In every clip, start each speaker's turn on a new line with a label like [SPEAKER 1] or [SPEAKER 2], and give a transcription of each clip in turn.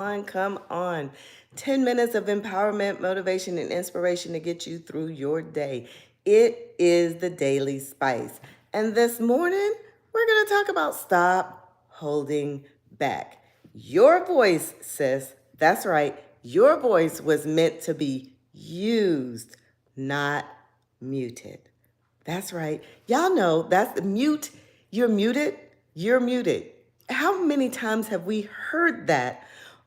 [SPEAKER 1] Come on. 10 minutes of empowerment, motivation, and inspiration to get you through your day. It is the Daily Spice. And this morning, we're going to talk about stop holding back. Your voice, sis, that's right, your voice was meant to be used, not muted. That's right. Y'all know that's mute. You're muted. You're muted. How many times have we heard that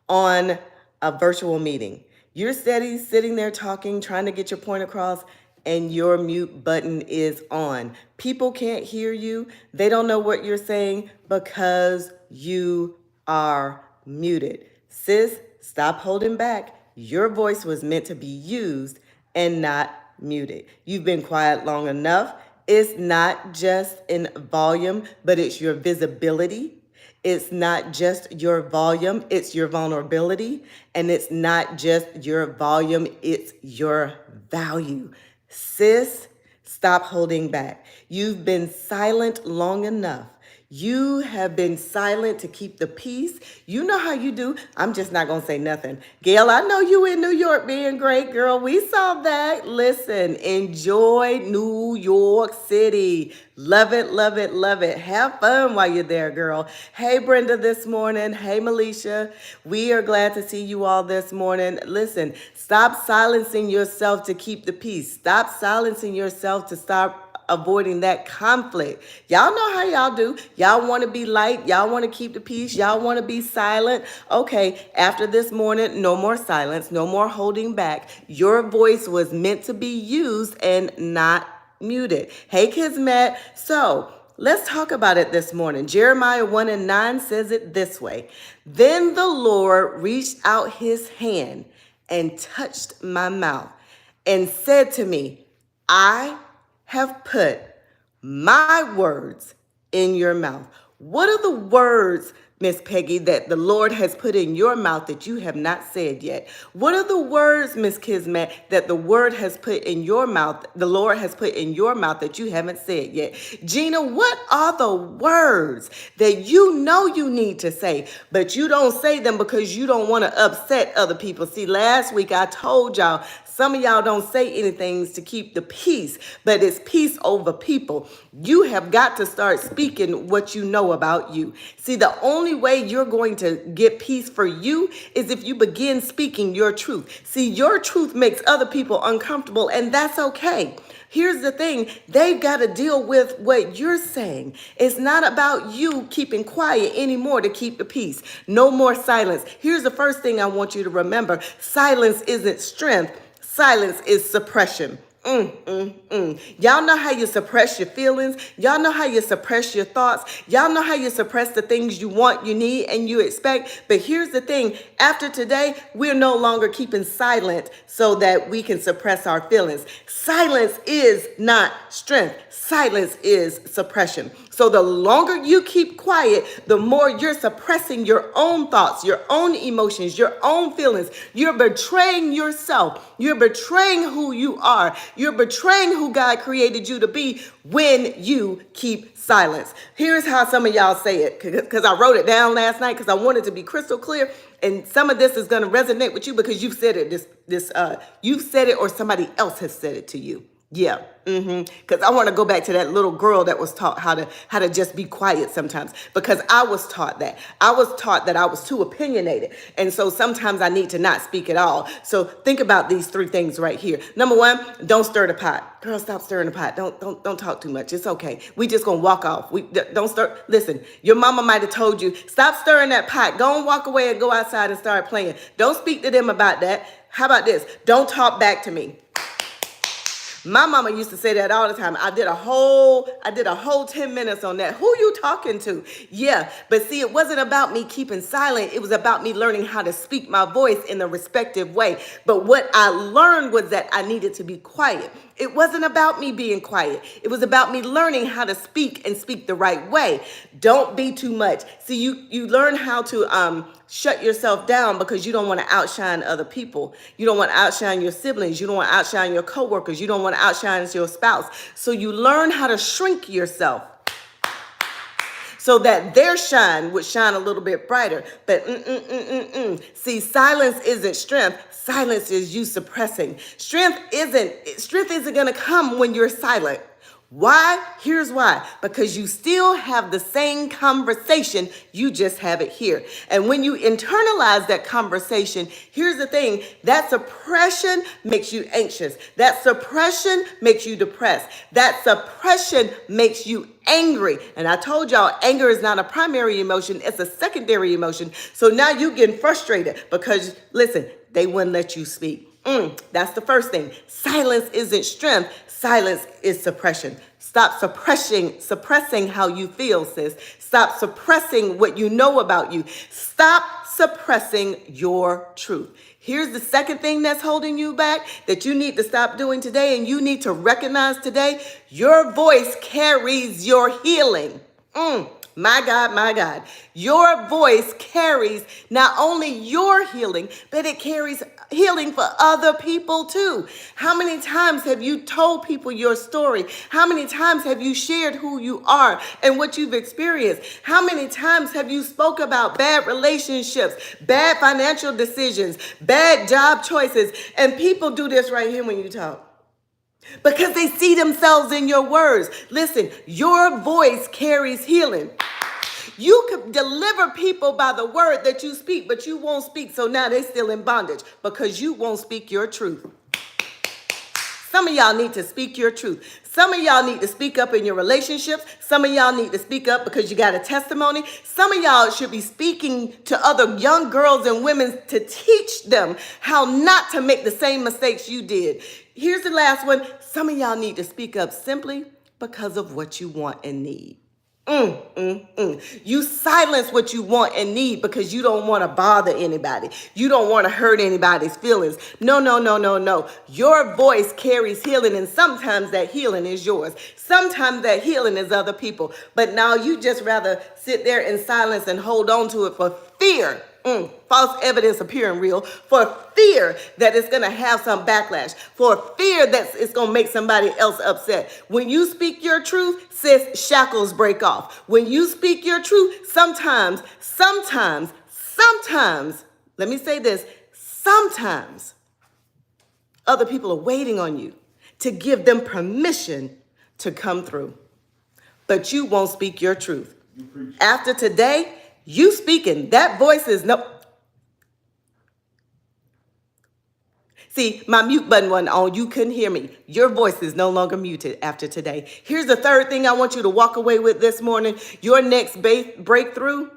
[SPEAKER 1] on a virtual meeting? You're steady sitting there talking, trying to get your point across, and your mute button is on. People can't hear you. They don't know what you're saying because you are muted. Sis, stop holding back. Your voice was meant to be used and not muted. You've been quiet long enough. It's not just in volume, but it's your visibility. It's not just your volume, it's your vulnerability. And it's not just your volume, it's your value. Sis, stop holding back. You've been silent long enough. You have been silent to keep the peace. You know how you do. I'm just not going to say nothing. Gail, I know you in New York being great, girl. We saw that. Listen, enjoy New York City. Love it, love it, love it. Have fun while you're there, girl. Hey, Brenda, this morning. Hey, Melisha. We are glad to see you all this morning. Listen, stop silencing yourself to keep the peace. Stop silencing yourself to stop avoiding that conflict. Y'all know how y'all do. Y'all want to be light. Y'all want to keep the peace. Y'all want to be silent. Okay, after this morning, no more silence, no more holding back. Your voice was meant to be used and not muted. Hey, Kismet. So let's talk about it this morning. Jeremiah 1:9 says it this way. Then the Lord reached out his hand and touched my mouth and said to me, I have put my words in your mouth. What are the words, Miss Peggy, that the Lord has put in your mouth that you have not said yet? What are the words, Miss Kismet, that the word has put in your mouth, the Lord has put in your mouth that you haven't said yet? Gina, what are the words that you know you need to say, but you don't say them because you don't want to upset other people? See, last week I told y'all, some of y'all don't say anything to keep the peace, but it's peace over people. You have got to start speaking what you know about you. See, the only way you're going to get peace for you is if you begin speaking your truth. See, your truth makes other people uncomfortable, and that's okay. Here's the thing, they've got to deal with what you're saying. It's not about you keeping quiet anymore to keep the peace. No more silence. Here's the first thing I want you to remember. Silence isn't strength. Silence is suppression. Y'all know how you suppress your feelings. Y'all know how you suppress your thoughts. Y'all know how you suppress the things you want, you need, and you expect. But here's the thing. After today, we're no longer keeping silent so that we can suppress our feelings. Silence is not strength. Silence is suppression. So the longer you keep quiet, the more you're suppressing your own thoughts, your own emotions, your own feelings. You're betraying yourself. You're betraying who you are. You're betraying who God created you to be when you keep silence. Here's how some of y'all say it, because I wrote it down last night because I wanted to be crystal clear. And some of this is going to resonate with you because you've said it. You've said it, or somebody else has said it to you. Yeah, because I want to go back to that little girl that was taught how to just be quiet sometimes, because I was taught that. I was taught that I was too opinionated. And so sometimes I need to not speak at all. So think about these three things right here. Number one, don't stir the pot. Girl, stop stirring the pot. Don't talk too much. It's okay. We just going to walk off. Don't stir. Listen, your mama might have told you, stop stirring that pot. Go and walk away and go outside and start playing. Don't speak to them about that. How about this? Don't talk back to me. My mama used to say that all the time. I did a whole 10 minutes on that. Who you talking to? Yeah, but see, it wasn't about me keeping silent. It was about me learning how to speak my voice in a respective way. But what I learned was that I needed to be quiet. It wasn't about me being quiet. It was about me learning how to speak and speak the right way. Don't be too much. See, you learn how to shut yourself down because you don't want to outshine other people. You don't want to outshine your siblings. You don't want to outshine your coworkers. You don't want to outshine your spouse. So you learn how to shrink yourself. so that their shine would shine a little bit brighter. But see, silence isn't strength. Silence is you suppressing. Strength isn't going to come when you're silent. Why? Here's why. Because you still have the same conversation, you just have it here. And when you internalize that conversation, here's the thing, that suppression makes you anxious. That suppression makes you depressed. That suppression makes you angry. And I told y'all, anger is not a primary emotion, it's a secondary emotion. So now you're getting frustrated because, listen, they wouldn't let you speak. That's the first thing. Silence isn't strength. Silence is suppression. Stop suppressing how you feel, sis. Stop suppressing what you know about you. Stop suppressing your truth. Here's the second thing that's holding you back that you need to stop doing today, and you need to recognize today. Your voice carries your healing. My God, my God. Your voice carries not only your healing, but it carries healing for other people too. How many times have you told people your story? How many times have you shared who you are and what you've experienced? How many times have you spoke about bad relationships, bad financial decisions, bad job choices? And people do this right here when you talk, because they see themselves in your words. Listen, your voice carries healing. You could deliver people by the word that you speak, but you won't speak. So now they're still in bondage because you won't speak your truth. Some of y'all need to speak your truth. Some of y'all need to speak up in your relationships. Some of y'all need to speak up because you got a testimony. Some of y'all should be speaking to other young girls and women to teach them how not to make the same mistakes you did. Here's the last one. Some of y'all need to speak up simply because of what you want and need. You silence what you want and need because you don't want to bother anybody. You don't want to hurt anybody's feelings. No, no, no, no, no. Your voice carries healing, and sometimes that healing is yours. Sometimes that healing is other people. But now you just rather sit there in silence and hold on to it for fear. False evidence appearing real, for fear that it's going to have some backlash, for fear that it's going to make somebody else upset. When you speak your truth, sis, shackles break off. When you speak your truth, sometimes, let me say this, sometimes other people are waiting on you to give them permission to come through, but you won't speak your truth. After today, you speaking, that voice is no. See, my mute button wasn't on. You couldn't hear me. Your voice is no longer muted after today. Here's the third thing I want you to walk away with this morning. Your next breakthrough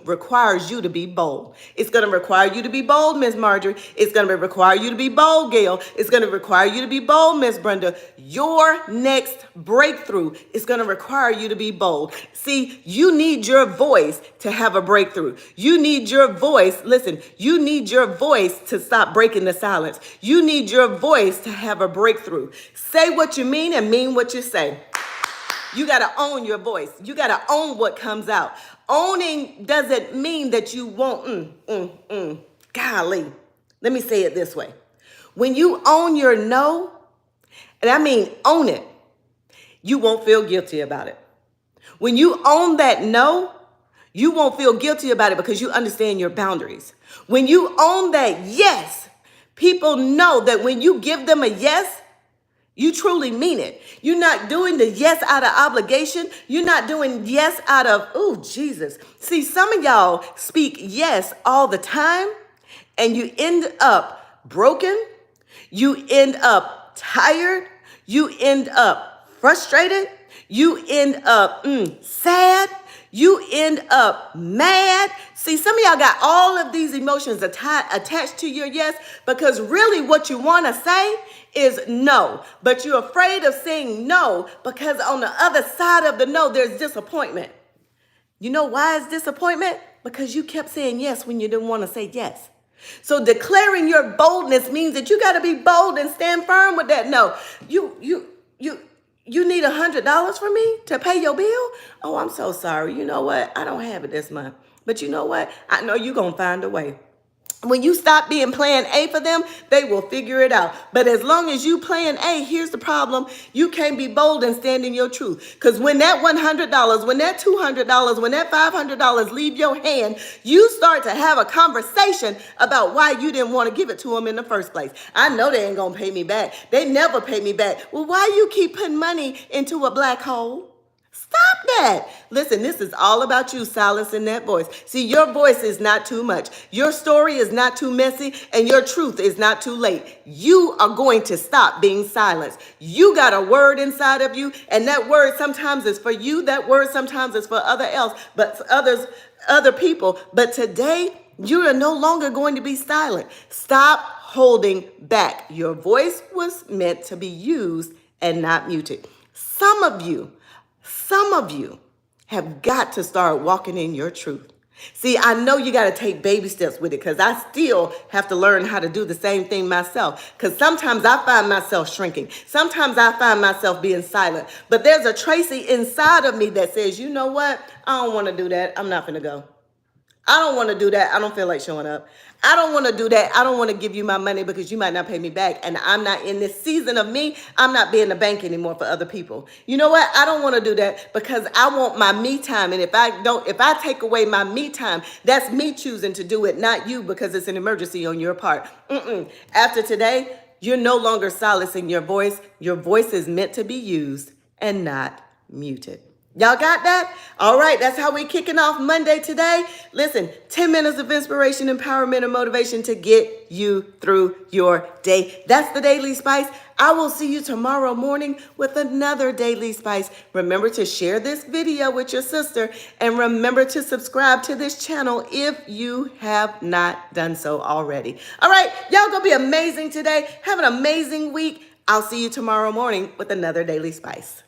[SPEAKER 1] requires you to be bold. It's going to require you to be bold, Miss Marjorie. It's going to require you to be bold, Gail. It's going to require you to be bold, Miss Brenda. Your next breakthrough is going to require you to be bold. See, you need your voice to have a breakthrough. You need your voice. Listen, you need your voice to stop breaking the silence. You need your voice to have a breakthrough. Say what you mean and mean what you say. You got to own your voice. You got to own what comes out. Owning doesn't mean that you won't, golly. Let me say it this way. When you own your no, and I mean own it, you won't feel guilty about it. When you own that no, you won't feel guilty about it because you understand your boundaries. When you own that yes, people know that when you give them a yes, you truly mean it. You're not doing the yes out of obligation. You're not doing yes out of, oh, Jesus. See, some of y'all speak yes all the time, and you end up broken. You end up tired. You end up frustrated. You end up sad. You end up mad. See, some of y'all got all of these emotions attached to your yes, because really what you want to say is no, but you're afraid of saying no because on the other side of the no, there's disappointment. You know why it's disappointment? Because you kept saying yes when you didn't want to say yes. So declaring your boldness means that you got to be bold and stand firm with that no. You need $100 from me to pay your bill? Oh, I'm so sorry. You know what? I don't have it this month. But you know what? I know you're going to find a way. When you stop being plan A for them, they will figure it out. But as long as you plan A, here's the problem. You can't be bold and stand in your truth. Because when that $100, when that $200, when that $500 leave your hand, you start to have a conversation about why you didn't want to give it to them in the first place. I know they ain't going to pay me back. They never pay me back. Well, why you keep putting money into a black hole? Stop that. Listen, this is all about you silencing that voice. See, your voice is not too much. Your story is not too messy, and your truth is not too late. You are going to stop being silenced. You got a word inside of you, and that word sometimes is for you. That word sometimes is for other people. But today, you are no longer going to be silent. Stop holding back. Your voice was meant to be used and not muted. Some of you have got to start walking in your truth. See, I know you got to take baby steps with it because I still have to learn how to do the same thing myself. Because sometimes I find myself shrinking. Sometimes I find myself being silent. But there's a Tracy inside of me that says, you know what? I don't want to do that. I'm not going to go. I don't want to do that. I don't feel like showing up. I don't want to do that. I don't want to give you my money because you might not pay me back. And I'm not in this season of me. I'm not being the bank anymore for other people. You know what? I don't want to do that because I want my me time. And if I take away my me time, that's me choosing to do it, not you because it's an emergency on your part. After today, you're no longer silencing your voice. Your voice is meant to be used and not muted. Y'all got that? All right, that's how we kicking off Monday today. Listen, 10 minutes of inspiration, empowerment, and motivation to get you through your day. That's the Daily Spice. I will see you tomorrow morning with another Daily Spice. Remember to share this video with your sister and remember to subscribe to this channel if you have not done so already. All right, y'all gonna be amazing today. Have an amazing week. I'll see you tomorrow morning with another Daily Spice.